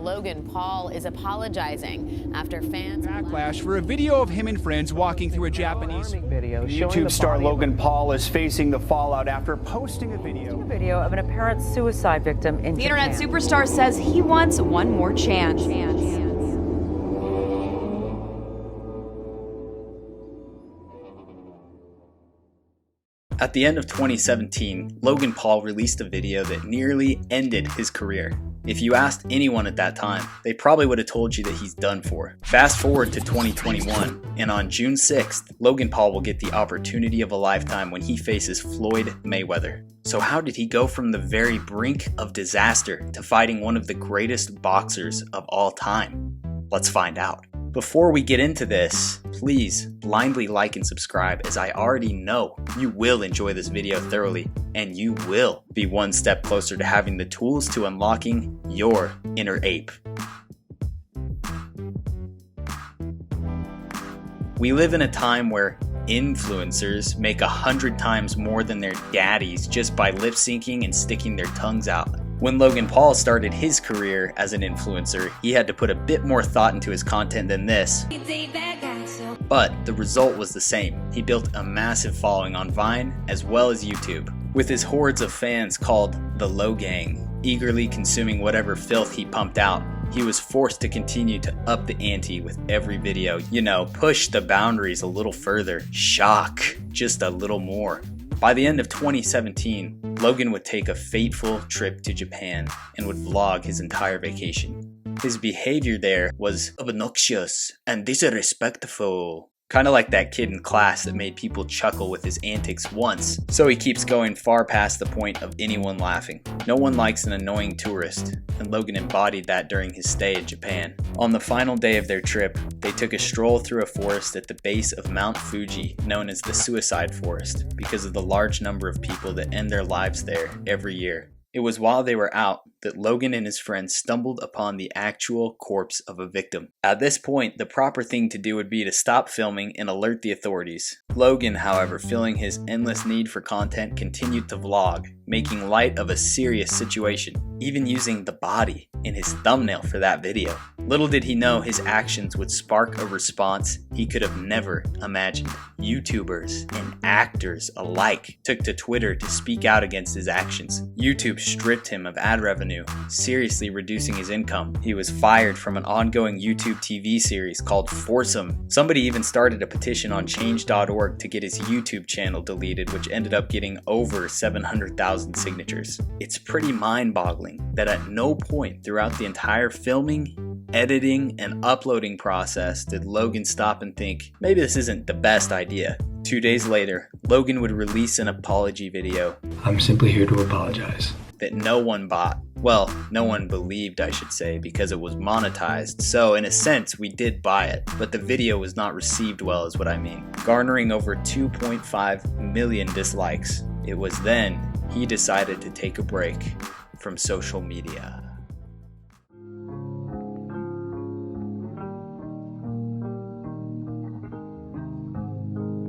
Logan Paul is apologizing after fans backlash for a video of him and friends walking through a Japanese video. YouTube star Logan Paul is facing the fallout after posting a video of an apparent suicide victim in The internet superstar says he wants one more chance. At the end of 2017, Logan Paul released a video that nearly ended his career. If you asked anyone at that time, they probably would have told you that he's done for. Fast forward to 2021, and on June 6th, Logan Paul will get the opportunity of a lifetime when he faces Floyd Mayweather. So how did he go from the very brink of disaster to fighting one of the greatest boxers of all time? Let's find out. Before we get into this, please blindly like and subscribe, as I already know you will enjoy this video thoroughly and you will be one step closer to having the tools to unlocking your inner ape. We live in a time where influencers make 100 times more than their daddies just by lip syncing and sticking their tongues out. When Logan Paul started his career as an influencer, he had to put a bit more thought into his content than this. But the result was the same. He built a massive following on Vine as well as YouTube, with his hordes of fans called the Low Gang, eagerly consuming whatever filth he pumped out. He was forced to continue to up the ante with every video. Push the boundaries a little further, shock just a little more. By the end of 2017, Logan would take a fateful trip to Japan and would vlog his entire vacation. His behavior there was obnoxious and disrespectful. Kind of like that kid in class that made people chuckle with his antics once, so he keeps going far past the point of anyone laughing. No one likes an annoying tourist, and Logan embodied that during his stay in Japan. On the final day of their trip, they took a stroll through a forest at the base of Mount Fuji, known as the Suicide Forest, because of the large number of people that end their lives there every year. It was while they were out that Logan and his friends stumbled upon the actual corpse of a victim. At this point, the proper thing to do would be to stop filming and alert the authorities. Logan, however, feeling his endless need for content, continued to vlog, making light of a serious situation, even using the body in his thumbnail for that video. Little did he know his actions would spark a response he could have never imagined. YouTubers and actors alike took to Twitter to speak out against his actions. YouTube stripped him of ad revenue, seriously reducing his income. He was fired from an ongoing YouTube TV series called Foursome. Somebody even started a petition on change.org to get his YouTube channel deleted, which ended up getting over 700,000 signatures. It's pretty mind-boggling that at no point throughout the entire filming, editing, and uploading process did Logan stop and think, maybe this isn't the best idea. 2 days later, Logan would release an apology video. I'm simply here to apologize. That no one bought. Well, no one believed, I should say, because it was monetized. So in a sense, we did buy it, but the video was not received well is what I mean, garnering over 2.5 million dislikes. It was then he decided to take a break from social media.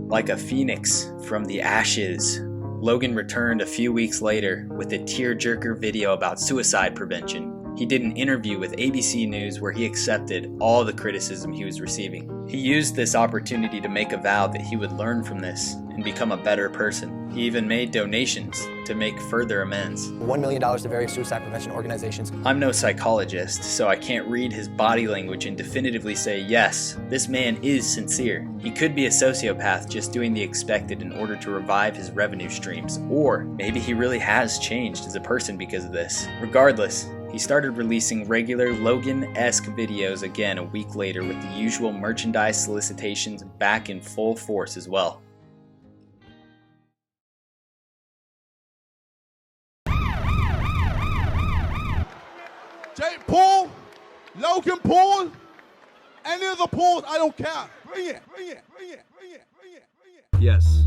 Like a phoenix from the ashes, Logan returned a few weeks later with a tearjerker video about suicide prevention. He did an interview with ABC News where he accepted all the criticism he was receiving. He used this opportunity to make a vow that he would learn from this and become a better person. He even made donations to make further amends. $1 million to various suicide prevention organizations. I'm no psychologist, so I can't read his body language and definitively say, yes, this man is sincere. He could be a sociopath just doing the expected in order to revive his revenue streams, or maybe he really has changed as a person because of this. Regardless, he started releasing regular Logan-esque videos again a week later with the usual merchandise solicitations back in full force as well. Jake Paul, Logan Paul, any of the Pauls, I don't care. Bring it, bring it, bring it, bring it, bring it, bring it. Yes,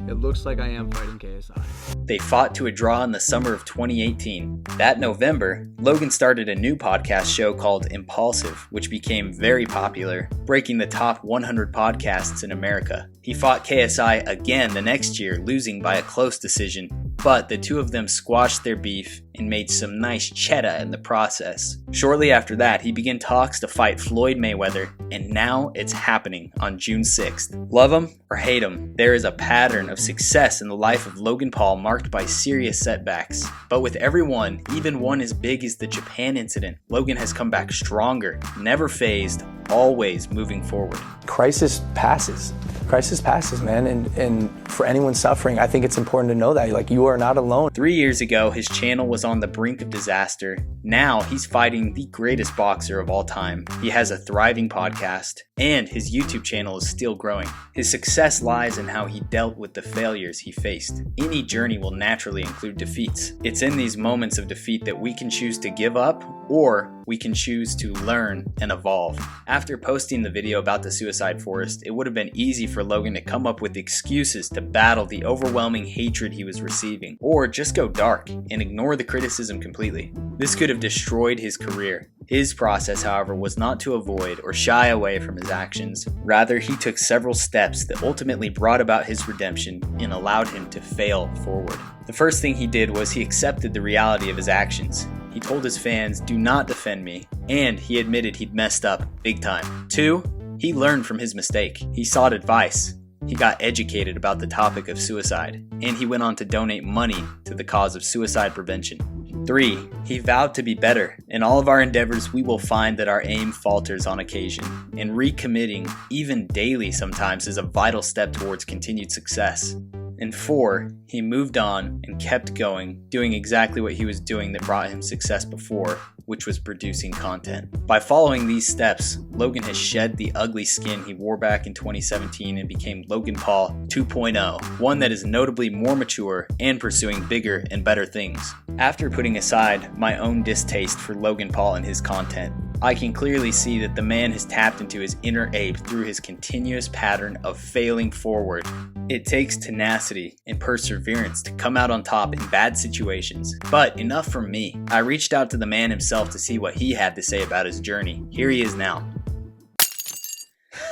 it looks like I am fighting KSI. They fought to a draw in the summer of 2018. That November, Logan started a new podcast show called Impulsive, which became very popular, breaking the top 100 podcasts in America. He fought KSI again the next year, losing by a close decision, but the two of them squashed their beef and made some nice cheddar in the process. Shortly after that, he began talks to fight Floyd Mayweather, and now it's happening on June 6th. Love him or hate him, there is a pattern of success in the life of Logan Paul marked by serious setbacks. But with every one, even one as big as the Japan incident, Logan has come back stronger, never phased, always moving forward. Crisis passes. Crisis passes, man. And for anyone suffering, I think it's important to know that. Like, you are not alone. 3 years ago, his channel was on the brink of disaster. Now he's fighting the greatest boxer of all time. He has a thriving podcast, and his YouTube channel is still growing. His success lies in how he dealt with the failures he faced. Any journey will naturally include defeats. It's in these moments of defeat that we can choose to give up, or we can choose to learn and evolve. After posting the video about the suicide forest, it would have been easy for Logan to come up with excuses to battle the overwhelming hatred he was receiving, or just go dark and ignore the criticism completely. This could have destroyed his career. His process, however, was not to avoid or shy away from his actions. Rather, he took several steps that ultimately brought about his redemption and allowed him to fail forward. The first thing he did was he accepted the reality of his actions. He told his fans, "Do not defend me," and he admitted he'd messed up big time. 2, he learned from his mistake. He sought advice. He got educated about the topic of suicide, and he went on to donate money to the cause of suicide prevention. 3, he vowed to be better. In all of our endeavors, we will find that our aim falters on occasion, and recommitting, even daily sometimes, is a vital step towards continued success. And 4, he moved on and kept going, doing exactly what he was doing that brought him success before, which was producing content. By following these steps, Logan has shed the ugly skin he wore back in 2017 and became Logan Paul 2.0, one that is notably more mature and pursuing bigger and better things. After putting aside my own distaste for Logan Paul and his content, I can clearly see that the man has tapped into his inner ape through his continuous pattern of failing forward. It takes tenacity and perseverance to come out on top in bad situations. But enough from me. I reached out to the man himself to see what he had to say about his journey. Here he is now.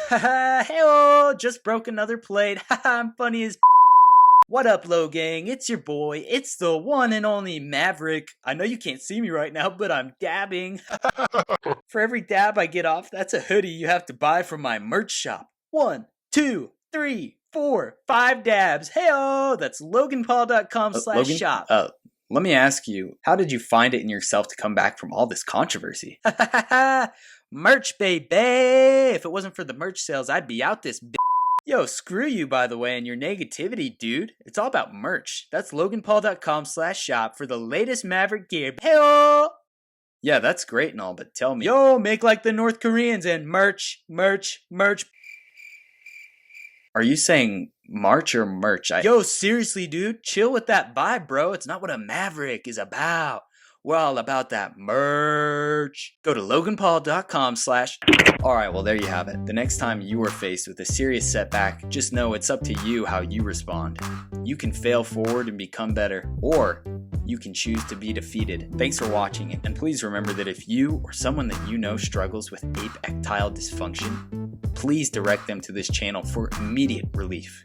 Haha, hey-oh, just broke another plate. Haha, I'm funny as What up, Logang? It's your boy. It's the one and only Maverick. I know you can't see me right now, but I'm dabbing. For every dab I get off, that's a hoodie you have to buy from my merch shop. 1, 2, 3, 4, 5 dabs. Hey-oh, that's loganpaul.com/shop. Let me ask you, how did you find it in yourself to come back from all this controversy? Merch, baby! If it wasn't for the merch sales, I'd be out this bitch. Yo, screw you, by the way, and your negativity, dude. It's all about merch. That's loganpaul.com/shop for the latest Maverick gear. Hey-oh! Yeah, that's great and all, but tell me. Yo, make like the North Koreans and merch, merch, merch. Are you saying March or merch? Yo, seriously, dude, chill with that vibe, bro. It's not what a Maverick is about. We're all about that merch. Go to loganpaul.com/ Alright, well there you have it. The next time you are faced with a serious setback, just know it's up to you how you respond. You can fail forward and become better, or you can choose to be defeated. Thanks for watching, and please remember that if you or someone that you know struggles with ape erectile dysfunction, please direct them to this channel for immediate relief.